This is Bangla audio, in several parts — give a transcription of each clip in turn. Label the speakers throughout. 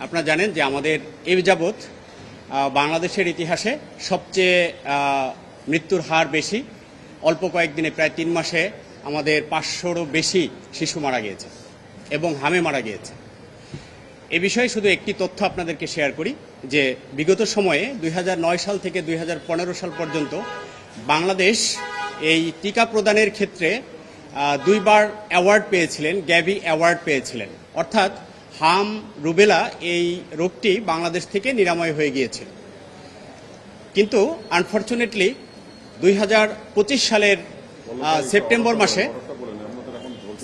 Speaker 1: আপনারা জানেন যে আমাদের এই যাবৎ বাংলাদেশের ইতিহাসে সবচেয়ে মৃত্যুর হার বেশি। অল্প কয়েকদিনে প্রায় 3 মাসে আমাদের 500-রও বেশি শিশু মারা গিয়েছে এবং হামে মারা গিয়েছে। এ বিষয়ে শুধু একটি তথ্য আপনাদেরকে শেয়ার করি যে বিগত সময়ে 2009 সাল থেকে 2015 সাল পর্যন্ত বাংলাদেশ এই টিকা প্রদানের ক্ষেত্রে 2 বার অ্যাওয়ার্ড পেয়েছিলেন, গ্যাভি অ্যাওয়ার্ড পেয়েছিলেন। অর্থাৎ হাম রুবেলা এই রোগটি বাংলাদেশ থেকে নিরাময় হয়ে গিয়েছিল। কিন্তু আনফরচুনেটলি 2025 সালের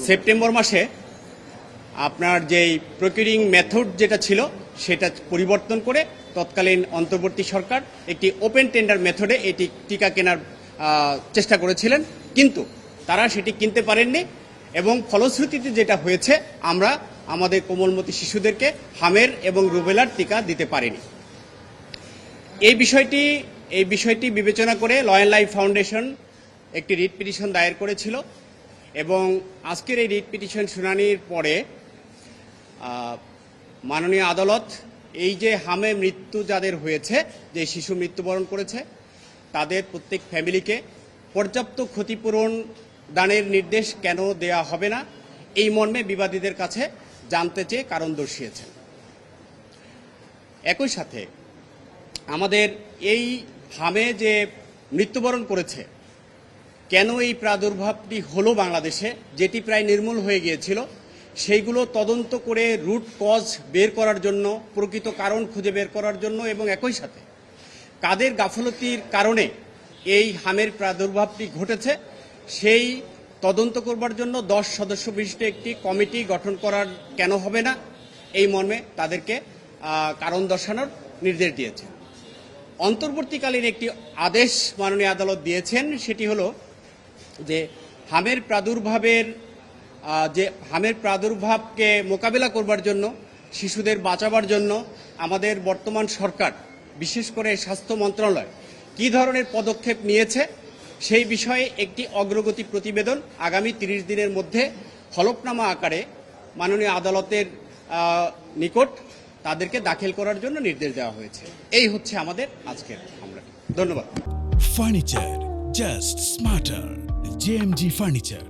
Speaker 1: সেপ্টেম্বর মাসে আপনার যেই প্রকিউরিং মেথড যেটা ছিল সেটা পরিবর্তন করে তৎকালীন অন্তর্বর্তী সরকার একটি ওপেন টেন্ডার মেথডে এটি টিকা কেনার চেষ্টা করেছিলেন, কিন্তু তারা সেটি কিনতে পারেননি এবং ফলশ্রুতিতে যেটা হয়েছে আমরা আমাদের কোমলমতি শিশুদেরকে হামের এবং রুবেলার টিকা দিতে পারিনি। এই বিষয়টি বিবেচনা করে ল অ্যান্ড লাইফ ফাউন্ডেশন একটি রিট পিটিশন দায়ের করেছিল এবং আজকের এই রিট পিটিশন শুনানির পরে মাননীয় আদালত এই যে হামে মৃত্যু যাদের হয়েছে, যে শিশু মৃত্যুবরণ করেছে, তাদের প্রত্যেক ফ্যামিলিকে পর্যাপ্ত ক্ষতিপূরণ দানের নির্দেশ কেন দেয়া হবে না এই মর্মে বিবাদীদের কাছে জানতে চেয়ে কারণ দর্শিয়েছেন। একই সাথে আমাদের এই হামে যে মৃত্যুবরণ করেছে, কেন এই প্রাদুর্ভাবটি হলো বাংলাদেশে, যেটি প্রায় নির্মূল হয়ে গিয়েছিল, সেইগুলো তদন্ত করে রুট কজ বের করার জন্য, প্রকৃত কারণ খুঁজে বের করার জন্য এবং একই সাথে কাদের গাফলতির কারণে এই হামের প্রাদুর্ভাবটি ঘটেছে সেই তদন্ত করবার জন্য 10 সদস্য বিশিষ্ট একটি কমিটি গঠন করার কেন হবে না এই মর্মে তাদেরকে কারণ দর্শানোর নির্দেশ দিয়েছে। অন্তর্বর্তীকালীন একটি আদেশ মাননীয় আদালত দিয়েছেন, সেটি হলো যে হামের প্রাদুর্ভাবকে মোকাবিলা করবার জন্য, শিশুদের বাঁচাবার জন্য আমাদের বর্তমান সরকার, বিশেষ করে স্বাস্থ্য মন্ত্রণালয় কী ধরনের পদক্ষেপ নিয়েছে সেই বিষয়ে একটি অগ্রগতি প্রতিবেদন আগামী 30 দিনের মধ্যে হলফনামা আকারে মাননীয় আদালতের নিকট তাদেরকে দাখিল করার জন্য নির্দেশ দেওয়া হয়েছে। এই হচ্ছে আমাদের আজকের মামলা। ধন্যবাদ।
Speaker 2: Furniture just smarter, JMG furniture.